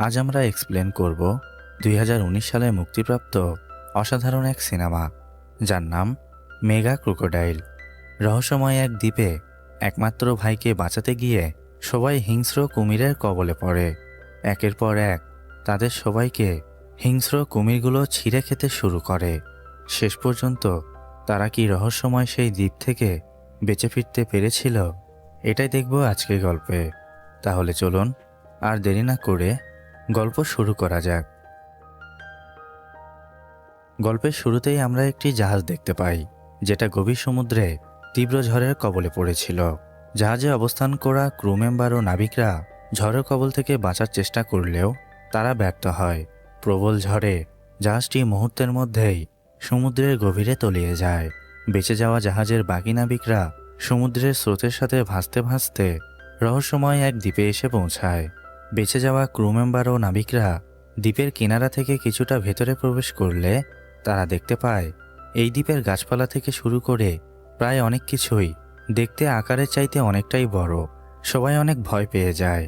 আজ আমরা এক্সপ্লেন করব 2019 সালে মুক্তিপ্রাপ্ত অসাধারণ এক সিনেমা যার নাম মেগা ক্রোকোডাইল। রহস্যময় এক দ্বীপে একমাত্র ভাইকে বাঁচাতে গিয়ে সবাই হিংস্র কুমিরের কবলে পড়ে। একের পর এক তাদের সবাইকে হিংস্র কুমিরগুলো ছিঁড়ে খেতে শুরু করে। শেষ পর্যন্ত তারা কি রহস্যময় সেই দ্বীপ থেকে বেঁচে ফিরতে পেরেছিল? এটাই দেখব আজকের গল্পে। তাহলে চলুন আর দেরি না করে গল্প শুরু করা যাক। গল্পের শুরুতেই আমরা একটি জাহাজ দেখতে পাই যেটা গভীর সমুদ্রে তীব্র ঝড়ের কবলে পড়েছিল। জাহাজে অবস্থান করা ক্রু মেম্বার ও নাবিকরা ঝড়ের কবল থেকে বাঁচার চেষ্টা করলেও তারা ব্যর্থ হয়। প্রবল ঝড়ে জাহাজটি মুহূর্তের মধ্যেই সমুদ্রের গভীরে তলিয়ে যায়। বেঁচে যাওয়া জাহাজের বাকি নাবিকরা সমুদ্রের স্রোতের সাথে ভাসতে ভাসতে রহস্যময় এক দ্বীপে এসে পৌঁছায়। বেঁচে যাওয়া ক্রু মেম্বার ও নাবিকরা দ্বীপের কিনারা থেকে কিছুটা ভেতরে প্রবেশ করলে তারা দেখতে পায় এই দ্বীপের গাছপালা থেকে শুরু করে প্রায় অনেক কিছুই দেখতে আকারের চাইতে অনেকটাই বড়। সবাই অনেক ভয় পেয়ে যায়।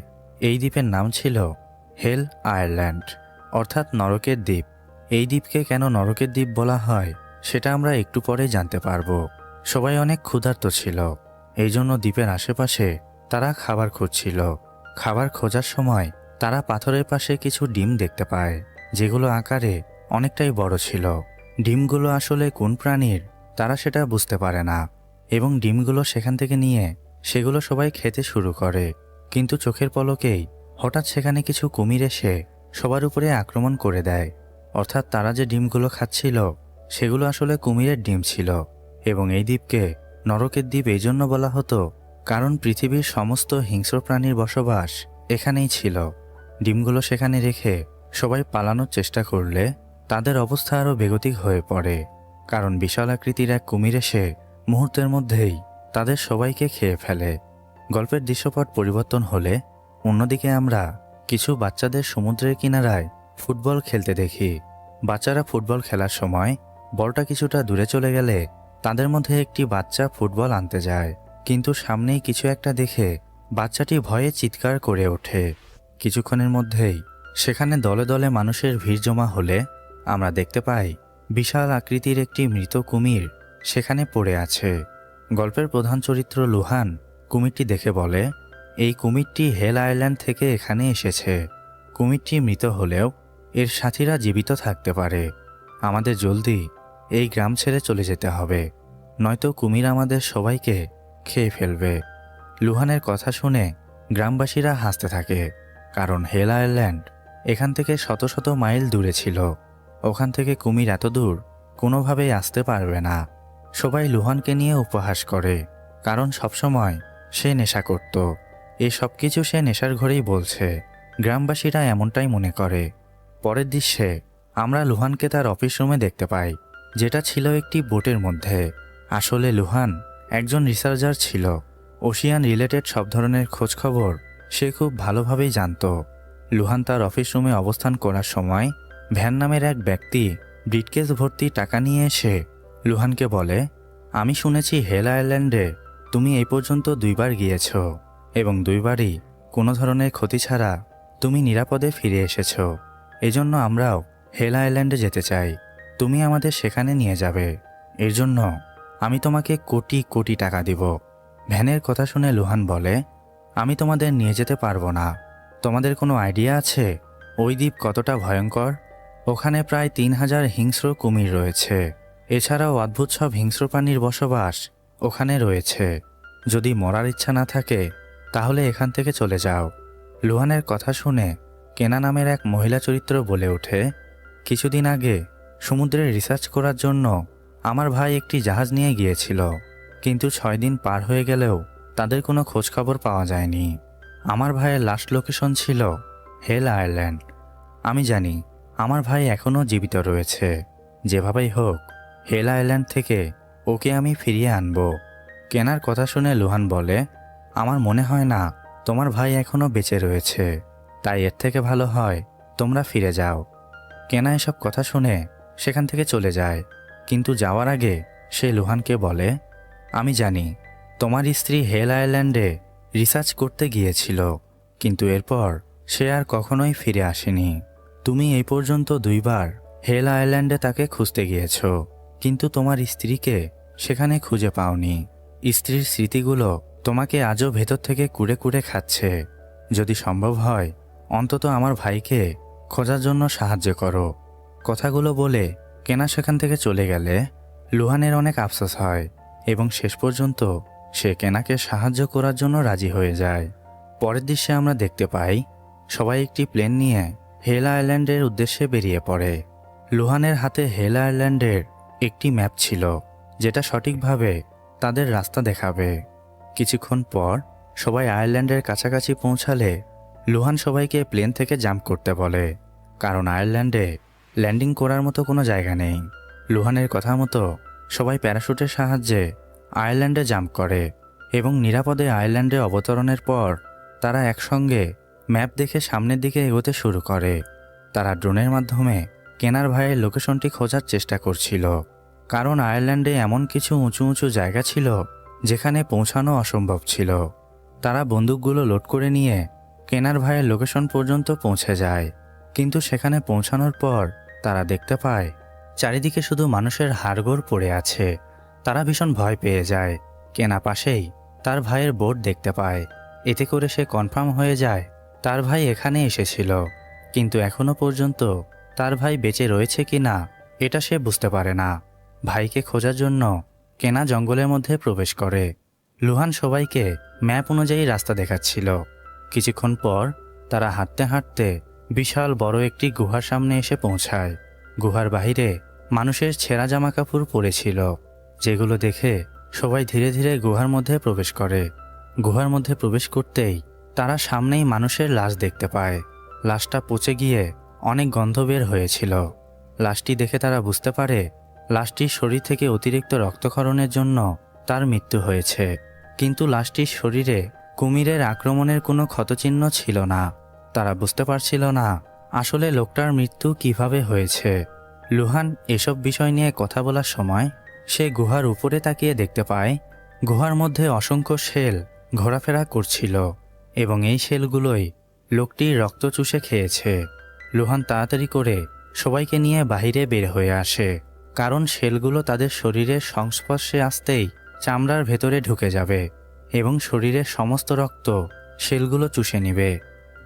এই দ্বীপের নাম ছিল হেল আয়ারল্যান্ড, অর্থাৎ নরকের দ্বীপ। এই দ্বীপকে কেন নরকের দ্বীপ বলা হয় সেটা আমরা একটু পরে জানতে পারবো। সবাই অনেক ক্ষুধার্ত ছিল, এই জন্য দ্বীপের আশেপাশে তারা খাবার খুঁজছিল। খাবার খোঁজার সময় তারা পাথরের পাশে কিছু ডিম দেখতে পায় যেগুলো আকারে অনেকটাই বড় ছিল। ডিমগুলো আসলে কোন প্রাণীর তারা সেটা বুঝতে পারে না এবং ডিমগুলো সেখান থেকে নিয়ে সেগুলো সবাই খেতে শুরু করে। কিন্তু চোখের পলকেই হঠাৎ সেখানে কিছু কুমির এসে সবার উপরে আক্রমণ করে দেয়। অর্থাৎ তারা যে ডিমগুলো খাচ্ছিল সেগুলো আসলে কুমিরের ডিম ছিল। এবং এই দ্বীপকে নরকের দ্বীপ এই জন্য বলা হতো কারণ পৃথিবীর সমস্ত হিংস্র প্রাণীর বসবাস এখানেই ছিল। ডিমগুলো সেখানে রেখে সবাই পালানোর চেষ্টা করলে তাদের অবস্থা আরও বেগতিক হয়ে পড়ে, কারণ বিশাল আকৃতির এক কুমির এসে মুহূর্তের মধ্যেই তাদের সবাইকে খেয়ে ফেলে। গল্পের দৃশ্যপট পরিবর্তন হলে অন্যদিকে আমরা কিছু বাচ্চাদের সমুদ্রের কিনারায় ফুটবল খেলতে দেখি। বাচ্চারা ফুটবল খেলার সময় বলটা কিছুটা দূরে চলে গেলে তাদের মধ্যে একটি বাচ্চা ফুটবল আনতে যায়, কিন্তু সামনেই কিছু একটা দেখে বাচ্চাটি ভয়ে চিৎকার করে ওঠে। কিছুক্ষণের মধ্যেই সেখানে দলে দলে মানুষের ভিড় জমা হলে আমরা দেখতে পাই বিশাল আকৃতির একটি মৃত কুমির সেখানে পড়ে আছে। গল্পের প্রধান চরিত্র লুহান কুমিরটি দেখে বলে, এই কুমিরটি হেল আইল্যান্ড থেকে এখানে এসেছে। কুমিরটি মৃত হলেও এর সাথীরা জীবিত থাকতে পারে। আমাদের জলদি এই গ্রাম ছেড়ে চলে যেতে হবে, নয়তো কুমির আমাদের সবাইকে খেয়ে ফেলবে। লুহানের কথা শুনে গ্রামবাসীরা হাসতে থাকে, কারণ হেল আইল্যান্ড এখান থেকে শত শত মাইল দূরে ছিল। ওখান থেকে কুমির এত দূর কোনোভাবেই আসতে পারবে না। সবাই লুহানকে নিয়ে উপহাস করে, কারণ সবসময় সে নেশা করত। এই সব কিছু সে নেশার ঘরেই বলছে। গ্রামবাসীরা এমনটাই মনে করে। পরের দৃশ্যে আমরা লুহানকে তার অফিস রুমে দেখতে পাই, যেটা ছিল একটি বোটের মধ্যে। আসলে লুহান একজন রিসার্চার ছিল। ওশিয়ান রিলেটেড সব ধরনের খোঁজখবর সে খুব ভালোভাবেই জানত। লুহান তার অফিস রুমে অবস্থান করার সময় ভ্যান নামের এক ব্যক্তি ব্রিটকেস ভর্তি টাকা নিয়ে এসে লুহানকে বলে, আমি শুনেছি হেল আইল্যান্ডে তুমি এই পর্যন্ত 2বার গিয়েছ এবং 2বারই কোনো ধরনের ক্ষতি ছাড়া তুমি নিরাপদে ফিরে এসেছ। এজন্য আমরাও হেল আইল্যান্ডে যেতে চাই। তুমি আমাদের সেখানে নিয়ে যাবে। এর জন্য আমি তোমাকে কোটি কোটি টাকা দিব। ভ্যানের কথা শুনে লুহান বলে, আমি তোমাদের নিয়ে যেতে পারবো না। তোমাদের কোনো আইডিয়া আছে ওই দ্বীপ কতটা ভয়ঙ্কর? ওখানে প্রায় 3000 হিংস্র কুমির রয়েছে। এছাড়াও অদ্ভুত সব হিংস্র প্রাণীর বসবাস ওখানে রয়েছে। যদি মরার ইচ্ছা না থাকে তাহলে এখান থেকে চলে যাও। লুহানের কথা শুনে কেনা নামের এক মহিলা চরিত্র বলে ওঠে, কিছুদিন আগে সমুদ্রে রিসার্চ করার জন্য আমার ভাই একটি জাহাজ নিয়ে গিয়েছিল, কিন্তু 6 দিন পার হয়ে গেলেও তাদের কোনো খোঁজখবর পাওয়া যায়নি। আমার ভাইয়ের লাস্ট লোকেশন ছিল হেল আয়ারল্যান্ড। আমি জানি আমার ভাই এখনও জীবিত রয়েছে। যেভাবেই হোক হেল আইল্যান্ড থেকে ওকে আমি ফিরিয়ে আনব। কেনার কথা শুনে লুহান বলে, আমার মনে হয় না তোমার ভাই এখনও বেঁচে রয়েছে, তাই এর থেকে ভালো হয় তোমরা ফিরে যাও। কেনা এসব কথা শুনে সেখান থেকে চলে যায়, কিন্তু যাওয়ার আগে সে লুহানকে বলে, আমি জানি তোমার স্ত্রী হেল আইল্যান্ডে রিসার্চ করতে গিয়েছিল, কিন্তু এরপর সে আর কখনোই ফিরে আসেনি। তুমি এই পর্যন্ত 2বার হেল আইল্যান্ডে তাকে খুঁজতে গিয়েছ, কিন্তু তোমার স্ত্রীকে সেখানে খুঁজে পাওনি। স্ত্রীর স্মৃতিগুলো তোমাকে আজও ভেতর থেকে কুড়ে কুড়ে খাচ্ছে। যদি সম্ভব হয় অন্তত আমার ভাইকে খোঁজার জন্য সাহায্য করো। কথাগুলো বলে কেনা সেখান থেকে চলে গেলে লুহানের অনেক আফসোস হয় এবং শেষ পর্যন্ত সে কেনাকে সাহায্য করার জন্য রাজি হয়ে যায়। পরের দৃশ্যে আমরা দেখতে পাই সবাই একটি প্লেন নিয়ে হেল আইল্যান্ডের উদ্দেশ্যে বেরিয়ে পড়ে। লুহানের হাতে হেল আইল্যান্ডের একটি ম্যাপ ছিল, যেটা সঠিকভাবে তাদের রাস্তা দেখাবে। কিছুক্ষণ পর সবাই আয়ারল্যান্ডের কাছাকাছি পৌঁছালে লুহান সবাইকে প্লেন থেকে জাম্প করতে বলে, কারণ আয়ারল্যান্ডে ল্যান্ডিং করার মতো কোনো জায়গা নেই। লুহানের কথা মতো সবাই প্যারাশুটের সাহায্যে আয়ারল্যান্ডে জাম্প করে এবং নিরাপদে আয়ারল্যান্ডে অবতরণের পর তারা একসঙ্গে ম্যাপ দেখে সামনের দিকে এগোতে শুরু করে। তারা ড্রোনের মাধ্যমে কেনার ভাইয়ের লোকেশনটি খোঁজার চেষ্টা করছিল, কারণ আয়ারল্যান্ডে এমন কিছু উঁচু উঁচু জায়গা ছিল যেখানে পৌঁছানো অসম্ভব ছিল। তারা বন্দুকগুলো লোড করে নিয়ে কেনার ভাইয়ের লোকেশন পর্যন্ত পৌঁছে যায়, কিন্তু সেখানে পৌঁছানোর পর তারা দেখতে পায় চারিদিকে শুধু মানুষের হাড়গোড় পড়ে আছে। তারা ভীষণ ভয় পেয়ে যায়। কেনা পাশেই তার ভাইয়ের বোর্ড দেখতে পায়। এতে করে সে কনফার্ম হয়ে যায় তার ভাই এখানে এসেছিল, কিন্তু এখনো পর্যন্ত তার ভাই বেঁচে রয়েছে কি না এটা সে বুঝতে পারে না। ভাইকে খোঁজার জন্য কেনা জঙ্গলের মধ্যে প্রবেশ করে। লুহান সবাইকে ম্যাপ অনুযায়ী রাস্তা দেখাচ্ছিল। কিছুক্ষণ পর তারা হাঁটতে হাঁটতে বিশাল বড় একটি গুহার সামনে এসে পৌঁছায়। গুহার বাহিরে মানুষের ছেঁড়া জামা কাপড় পরেছিল, যেগুলো দেখে সবাই ধীরে ধীরে গুহার মধ্যে প্রবেশ করে। গুহার মধ্যে প্রবেশ করতেই তারা সামনেই মানুষের লাশ দেখতে পায়। লাশটা পচে গিয়ে অনেক গন্ধ বের হয়েছিল। লাশটি দেখে তারা বুঝতে পারে লাশটির শরীর থেকে অতিরিক্ত রক্তক্ষরণের জন্য তার মৃত্যু হয়েছে, কিন্তু লাশটির শরীরে কুমিরের আক্রমণের কোনো ক্ষতচিহ্ন ছিল না। তারা বুঝতে পারছিল না আসলে লোকটার মৃত্যু কিভাবে হয়েছে। লুহান এসব বিষয় নিয়ে কথা বলার সময় সে গুহার উপরে তাকিয়ে দেখতে পায় গুহার মধ্যে অসংখ্য শেল ঘোরাফেরা করছিল এবং এই শেলগুলোই লোকটির রক্ত চুষে খেয়েছে। লুহান তাড়াতাড়ি করে সবাইকে নিয়ে বাইরে বের হয়ে আসে, কারণ শেলগুলো তাদের শরীরের সংস্পর্শে আসতেই চামড়ার ভেতরে ঢুকে যাবে এবং শরীরের সমস্ত রক্ত শেলগুলো চুষে নেবে।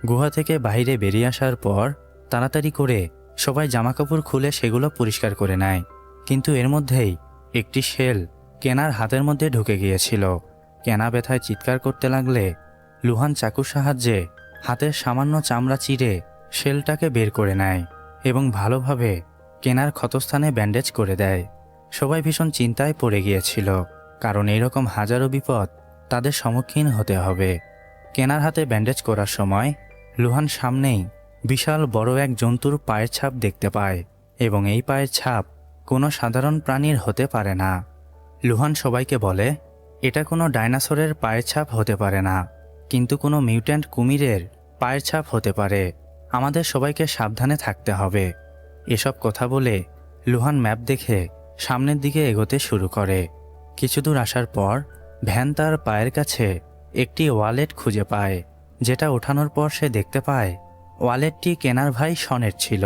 গুহা থেকে বাইরে বেরিয়ে আসার পর তাড়াতাড়ি করে সবাই জামাকাপড় খুলে সেগুলো পরিষ্কার করে নেয়, কিন্তু এর মধ্যেই একটি শেল কেনার হাতের মধ্যে ঢুকে গিয়েছিল। কেনা ব্যথায় চিৎকার করতে লাগলে লুহান চাকুর সাহায্যে হাতের সামান্য চামড়া চিরে শেলটাকে বের করে নেয় এবং ভালোভাবে কেনার ক্ষতস্থানে ব্যান্ডেজ করে দেয়। সবাই ভীষণ চিন্তায় পড়ে গিয়েছিল, কারণ এইরকম হাজারো বিপদ তাদের সম্মুখীন হতে হবে। কেনার হাতে ব্যান্ডেজ করার সময় লুহান সামনেই বিশাল বড় এক জন্তুর পায়ের ছাপ দেখতে পায় এবং এই পায়ের ছাপ কোনো সাধারণ প্রাণীর হতে পারে না। লুহান সবাইকে বলে, এটা কোনো ডাইনোসরের পায়ের ছাপ হতে পারে না, কিন্তু কোনো মিউট্যান্ট কুমিরের পায়ের ছাপ হতে পারে। আমাদের সবাইকে সাবধানে থাকতে হবে। এসব কথা বলে লুহান ম্যাপ দেখে সামনের দিকে এগোতে শুরু করে। কিছু দূর আসার পর ভ্যান তার পায়ের কাছে একটি ওয়ালেট খুঁজে পায়, যেটা ওঠানোর পর সে দেখতে পায় ওয়ালেটটি কেনার ভাই শনের ছিল,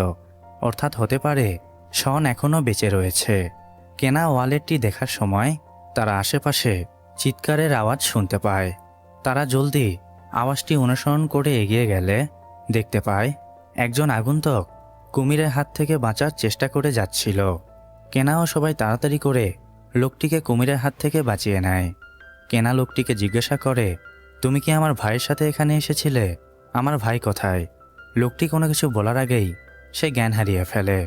অর্থাৎ হতে পারে শন এখনও বেঁচে রয়েছে। কেনা ওয়ালেটটি দেখার সময় তারা আশেপাশে চিৎকারের আওয়াজ শুনতে পায়। তারা জলদি আওয়াজটি অনুসরণ করে এগিয়ে গেলে দেখতে পায় একজন আগন্তুক কুমিরের হাত থেকে বাঁচার চেষ্টা করে যাচ্ছিল। কেনাও সবাই তাড়াতাড়ি করে লোকটিকে কুমিরের হাত থেকে বাঁচিয়ে নেয়। কেনা লোকটিকে জিজ্ঞাসা করে, তুমি কি আমার ভাইয়ের সাথে এখানে এসেছিলে? আমার ভাই কোথায়? লোকটি কোনো কিছু বলার আগেই সে জ্ঞান হারিয়ে ফেলে।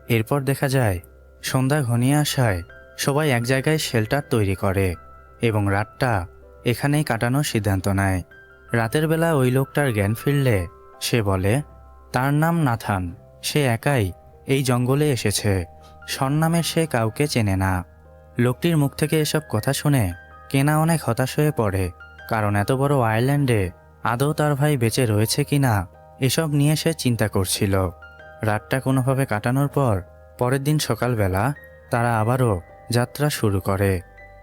এরপর দেখা যায় সন্ধ্যা ঘনিয়ে আসায় সবাই এক জায়গায় শেল্টার তৈরি করে এবং রাতটা এখানেই কাটানোর সিদ্ধান্ত নেয়। রাতের বেলা ওই লোকটার জ্ঞান ফিরলে সে বলে তার নাম নাথান, সে একাই এই জঙ্গলে এসেছে, শন নামের সে কাউকে চেনে না। লোকটির মুখ থেকে এসব কথা শুনে কেনা অনেক হতাশ হয়ে পড়ে, কারণ এত বড় আয়ারল্যান্ডে আদৌ তার ভাই বেঁচে রয়েছে কিনা এসব নিয়ে সে চিন্তা করছিল। রাতটা কোনোভাবে কাটানোর পর পরের দিন সকালবেলা তারা আবারও যাত্রা শুরু করে,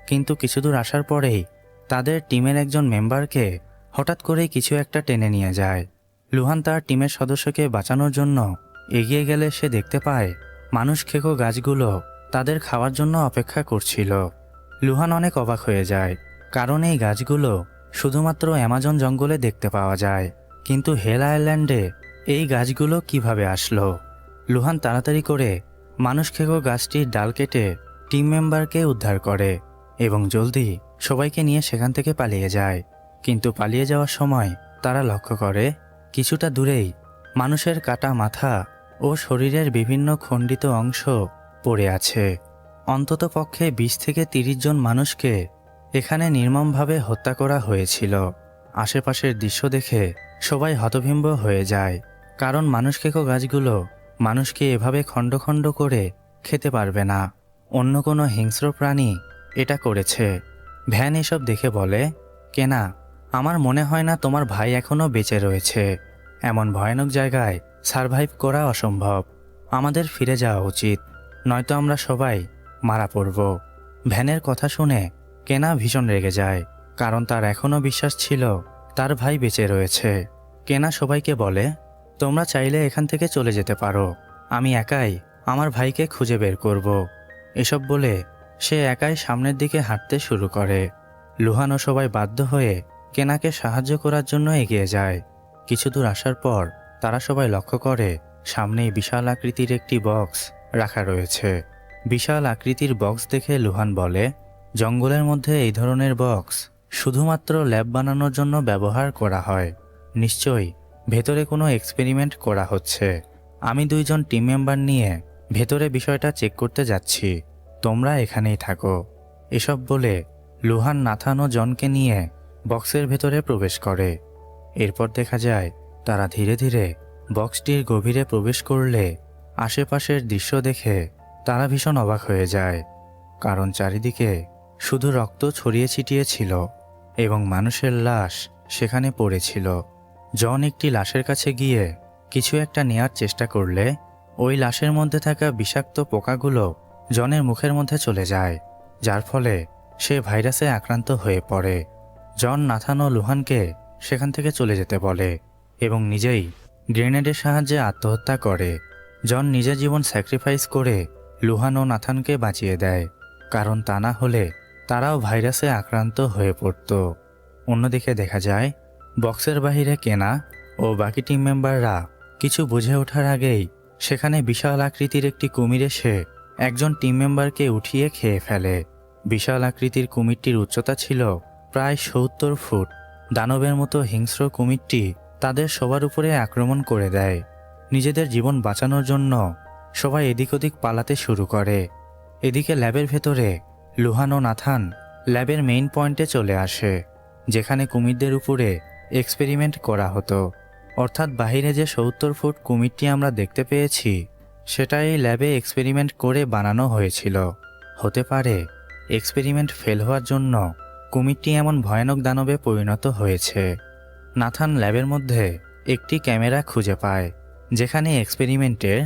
কিন্তু কিছু দূর আসার পরেই তাদের টিমের একজন মেম্বারকে হঠাৎ করেই কিছু একটা টেনে নিয়ে যায়। লুহান তার টিমের সদস্যকে বাঁচানোর জন্য এগিয়ে গেলে সে দেখতে পায় মানুষ খেকো গাছগুলো তাদের খাওয়ার জন্য অপেক্ষা করছিল। লুহান অনেক অবাক হয়ে যায়, কারণ এই গাছগুলো শুধুমাত্র অ্যামাজন জঙ্গলে দেখতে পাওয়া যায়, কিন্তু হেল আইল্যান্ডে এই গাছগুলো কিভাবে আসলো। লুহান তাড়াতাড়ি করে মানুষ খেকো গাছটির ডাল কেটে টিম মেম্বারকে উদ্ধার করে এবং জলদি সবাইকে নিয়ে সেখান থেকে পালিয়ে যায়। কিন্তু পালিয়ে যাওয়ার সময় তারা লক্ষ্য করে কিছুটা দূরেই মানুষের কাটা মাথা ও শরীরের বিভিন্ন খণ্ডিত অংশ পড়ে আছে। অন্তত পক্ষে 20 থেকে 30 জন মানুষকে এখানে নির্মমভাবে হত্যা করা হয়েছিল। আশেপাশের দৃশ্য দেখে সবাই হতভম্ব হয়ে যায়, কারণ মানুষ খেকো গাছগুলো মানুষকে এভাবে খণ্ড খণ্ড করে খেতে পারবে না। অন্য কোনো হিংস্র প্রাণী এটা করেছে। ভ্যান এসব দেখে বলে, কেনা, আমার মনে হয় না তোমার ভাই এখনও বেঁচে রয়েছে। এমন ভয়ানক জায়গায় সারভাইভ করা অসম্ভব। আমাদের ফিরে যাওয়া উচিত, নয়তো আমরা সবাই মারা পড়ব। ভ্যানের কথা শুনে কেনা ভীষণ রেগে যায়, কারণ তার এখনও বিশ্বাস ছিল তার ভাই বেঁচে রয়েছে। কেনা সবাইকে বলে, তোমরা চাইলে এখান থেকে চলে যেতে পারো, আমি একাই আমার ভাইকে খুঁজে বের করব। এসব বলে সে একাই সামনের দিকে হাঁটতে শুরু করে। লুহান ও সবাই বাধ্য হয়ে কেনাকে সাহায্য করার জন্য এগিয়ে যায়। কিছু দূর আসার পর তারা সবাই লক্ষ্য করে সামনেই বিশাল আকৃতির একটি বক্স রাখা রয়েছে। বিশাল আকৃতির বক্স দেখে লুহান বলে, জঙ্গলের মধ্যে এই ধরনের বক্স শুধুমাত্র ল্যাব বানানোর জন্য ব্যবহার করা হয়। নিশ্চয়ই ভেতরে কোনো এক্সপেরিমেন্ট করা হচ্ছে। আমি 2 জন টিম মেম্বার নিয়ে ভেতরে বিষয়টা চেক করতে যাচ্ছি, তোমরা এখানেই থাকো। এসব বলে লুহান নাথান ও জনকে নিয়ে বক্সের ভেতরে প্রবেশ করে। এরপর দেখা যায় তারা ধীরে ধীরে বক্সটির গভীরে প্রবেশ করলে আশেপাশের দৃশ্য দেখে তারা ভীষণ অবাক হয়ে যায়, কারণ চারিদিকে শুধু রক্ত ছড়িয়ে ছিটিয়ে ছিল এবং মানুষের লাশ সেখানে পড়েছিল। জন একটি লাশের কাছে গিয়ে কিছু একটা নেয়ার চেষ্টা করলে ওই লাশের মধ্যে থাকা বিষাক্ত পোকাগুলো জনের মুখের মধ্যে চলে যায়, যার ফলে সে ভাইরাসে আক্রান্ত হয়ে পড়ে। জন নাথান ও লুহানকে সেখান থেকে চলে যেতে বলে এবং নিজেই গ্রেনেডের সাহায্যে আত্মহত্যা করে। জন নিজের জীবন স্যাক্রিফাইস করে লুহান ও নাথানকে বাঁচিয়ে দেয়, কারণ তা না হলে তারাও ভাইরাসে আক্রান্ত হয়ে পড়ত। অন্যদিকে দেখা যায় বক্সের বাহিরে কেনা ও বাকি টিম মেম্বাররা কিছু বুঝে ওঠার আগেই সেখানে বিশাল আকৃতির একটি কুমির এসে একজন টিম মেম্বারকে উঠিয়ে খেয়ে ফেলে। বিশাল আকৃতির কুমিরটির উচ্চতা ছিল প্রায় 70 ফুট। দানবের মতো হিংস্র কুমিরটি তাদের সবার উপরে আক্রমণ করে দেয়। নিজেদের জীবন বাঁচানোর জন্য সবাই এদিক ওদিক পালাতে শুরু করে। এদিকে ল্যাবের ভেতরে লুহান ও নাথান ল্যাবের মেইন পয়েন্টে চলে আসে, যেখানে কুমিরদের উপরে এক্সপেরিমেন্ট করা হতো। অর্থাৎ বাহিরে যে 70 ফুট কুমিরটি আমরা দেখতে পেয়েছি সেটা এই ল্যাবে এক্সপেরিমেন্ট করে বানানো হয়েছিল। হতে পারে এক্সপেরিমেন্ট ফেল হওয়ার জন্য কুমিরটি এমন ভয়ানক দানবে পরিণত হয়েছে। নাথান ল্যাবের মধ্যে একটি ক্যামেরা খুঁজে পায়, যেখানে এক্সপেরিমেন্টের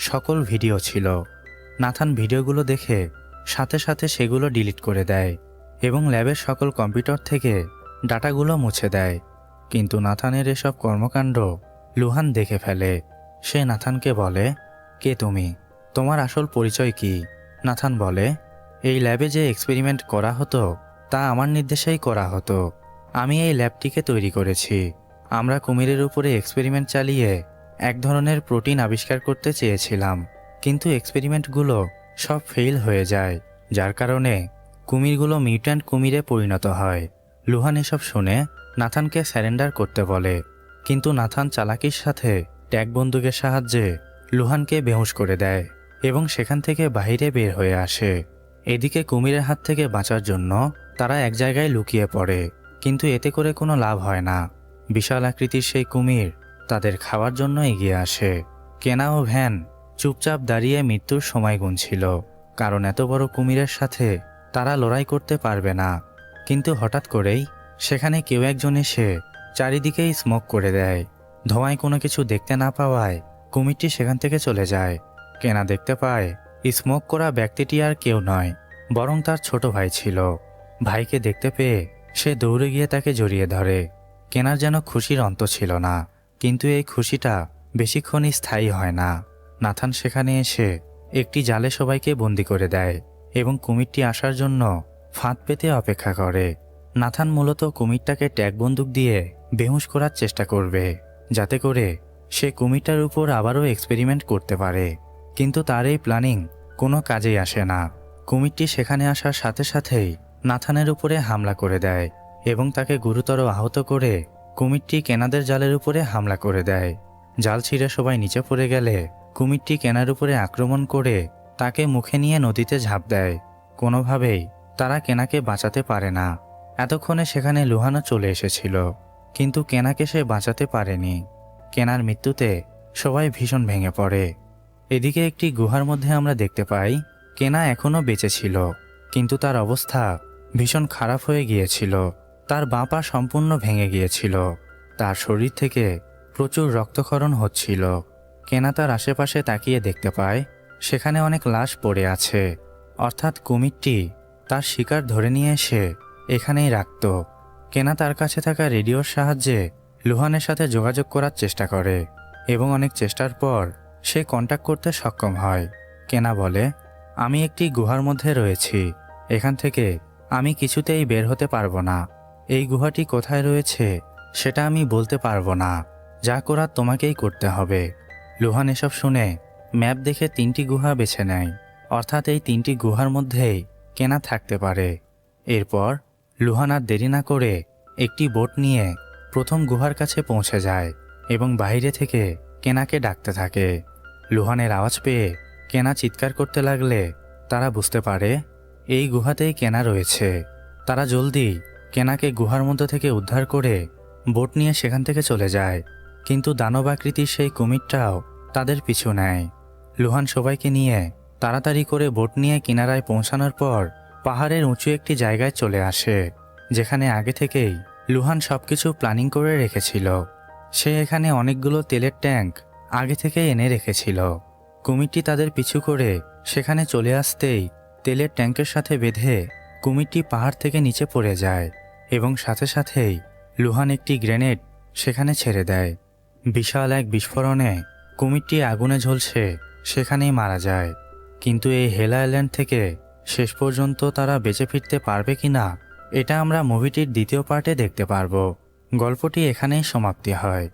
সকল ভিডিও ছিল। নাথান ভিডিওগুলো দেখে সাথে সাথে সেগুলো ডিলিট করে দেয় এবং ল্যাবের সকল কম্পিউটার থেকে ডাটাগুলো মুছে দেয়। কিন্তু নাথানের এসব কর্মকাণ্ড লুহান দেখে ফেলে। সে নাথানকে বলে, কে তুমি? তোমার আসল পরিচয় কি? নাথান বলে, এই ল্যাবে যে এক্সপেরিমেন্ট করা হতো তা আমার নির্দেশেই করা হতো। আমি এই ল্যাবটিকে তৈরি করেছি। আমরা কুমিরের উপরে এক্সপেরিমেন্ট চালিয়ে এক ধরনের প্রোটিন আবিষ্কার করতে চেয়েছিলাম, কিন্তু এক্সপেরিমেন্টগুলো সব ফেল হয়ে যায়, যার কারণে কুমিরগুলো মিউট্যান্ট কুমিরে পরিণত হয়। লুহান এসব শুনে নাথানকে স্যারেন্ডার করতে বলে, কিন্তু নাথান চালাকির সাথে ট্যাগ বন্দুকের সাহায্যে লুহানকে বেহুশ করে দেয় এবং সেখান থেকে বাইরে বের হয়ে আসে। এদিকে কুমিরের হাত থেকে বাঁচার জন্য তারা এক জায়গায় লুকিয়ে পড়ে, কিন্তু এতে করে কোনো লাভ হয় না। বিশাল আকৃতির সেই কুমির তাদের খাওয়ার জন্য এগিয়ে আসে। কেনা ও ভ্যান চুপচাপ দাঁড়িয়ে মৃত্যুর সময় গুনছিল, কারণ এত বড় কুমিরের সাথে তারা লড়াই করতে পারবে না। কিন্তু হঠাৎ করেই সেখানে কেউ একজন এসে চারিদিকেই স্মোক করে দেয়। ধোঁয়ায় কোনো কিছু দেখতে না পাওয়ায় কুমিরটি সেখান থেকে চলে যায়। কেনা দেখতে পায় স্মোক করা ব্যক্তিটি আর কেউ নয়, বরং তার ছোট ভাই ছিল। ভাইকে দেখতে পেয়ে সে দৌড়ে গিয়ে তাকে জড়িয়ে ধরে। কেনার যেন খুশির অন্ত ছিল না। কিন্তু এই খুশিটা বেশিক্ষণই স্থায়ী হয় না। নাথান সেখানে এসে একটি জালে সবাইকে বন্দি করে দেয় এবং কুমিরটি আসার জন্য ফাঁদ পেতে অপেক্ষা করে। নাথান মূলত কুমিরটাকে ট্যাগ বন্দুক দিয়ে বেহুঁশ করার চেষ্টা করবে, যাতে করে সে কুমিরটার উপর আবারও এক্সপেরিমেন্ট করতে পারে। কিন্তু তার এই প্ল্যানিং কোনো কাজেই আসে না। কুমিরটি সেখানে আসার সাথে সাথেই নাথানের উপরে হামলা করে দেয় এবং তাকে গুরুতর আহত করে কুমিরটি কেনাদের জালের উপরে হামলা করে দেয়। জাল ছিঁড়ে সবাই নিচে পড়ে গেলে কুমিরটি কেনার উপরে আক্রমণ করে তাকে মুখে নিয়ে নদীতে ঝাঁপ দেয়। কোনোভাবেই তারা কেনাকে বাঁচাতে পারে না। এতক্ষণে সেখানে লুহানও চলে এসেছিল, কিন্তু কেনাকে সে বাঁচাতে পারেনি। কেনার মৃত্যুতে সবাই ভীষণ ভেঙে পড়ে। এদিকে একটি গুহার মধ্যে আমরা দেখতে পাই কেনা এখনও বেঁচে ছিল, কিন্তু তার অবস্থা ভীষণ খারাপ হয়ে গিয়েছিল। তার বাঁ পা সম্পূর্ণ ভেঙে গিয়েছিল। তার শরীর থেকে প্রচুর রক্তক্ষরণ হচ্ছিল। কেনা তার আশেপাশে তাকিয়ে দেখতে পায় সেখানে অনেক লাশ পড়ে আছে, অর্থাৎ কুমিরটি তার শিকার ধরে নিয়ে এসে এখানেই রাখত। কেনা তার কাছে থাকা রেডিওর সাহায্যে লুহানের সাথে যোগাযোগ করার চেষ্টা করে এবং অনেক চেষ্টার পর সে কন্ট্যাক্ট করতে সক্ষম হয়। কেনা বলে, আমি একটি গুহার মধ্যে রয়েছি, এখান থেকে আমি কিছুতেই বের হতে পারবো না। এই গুহাটি কোথায় রয়েছে সেটা আমি বলতে পারবো না, যা করার তোমাকেই করতে হবে। লুহান এসব শুনে ম্যাপ দেখে 3টি গুহা বেছে নেয়, অর্থাৎ এই 3টি গুহার মধ্যেই কেনা থাকতে পারে। এরপর লুহান আর দেরি না করে একটি বোট নিয়ে প্রথম গুহার কাছে পৌঁছে যায় এবং বাইরে থেকে কেনাকে ডাকতে থাকে। লুহানের আওয়াজ পেয়ে কেনা চিৎকার করতে লাগলে তারা বুঝতে পারে এই গুহাতেই কেনা রয়েছে। তারা জলদি কেনাকে গুহার মধ্যে থেকে উদ্ধার করে বোট নিয়ে সেখান থেকে চলে যায়, কিন্তু দানবাকৃতির সেই কুমিরটাও তাদের পিছু নেয়। লুহান সবাইকে নিয়ে তাড়াতাড়ি করে বোট নিয়ে কিনারায় পৌঁছানোর পর পাহাড়ের উঁচু একটি জায়গায় চলে আসে, যেখানে আগে থেকেই লুহান সবকিছু প্ল্যানিং করে রেখেছিল। সে এখানে অনেকগুলো তেলের ট্যাঙ্ক আগে থেকে এনে রেখেছিল। কুমিরটি তাদের পিছু করে সেখানে চলে আসতেই তেলের ট্যাঙ্কের সাথে বেঁধে কুমিরটি পাহাড় থেকে নিচে পড়ে যায় এবং সাথে সাথেই লুহান একটি গ্রেনেড সেখানে ছেড়ে দেয়। বিশাল এক বিস্ফোরণে কুমিরটি আগুনে ঝলসে সেখানেই মারা যায়। কিন্তু এই হেল আইল্যান্ড থেকে শেষ পর্যন্ত তারা বেঁচে ফিরতে পারবে কিনা এটা আমরা মুভিটির দ্বিতীয় পার্টে দেখতে পারবো। গল্পটি এখানেই সমাপ্তি হয়।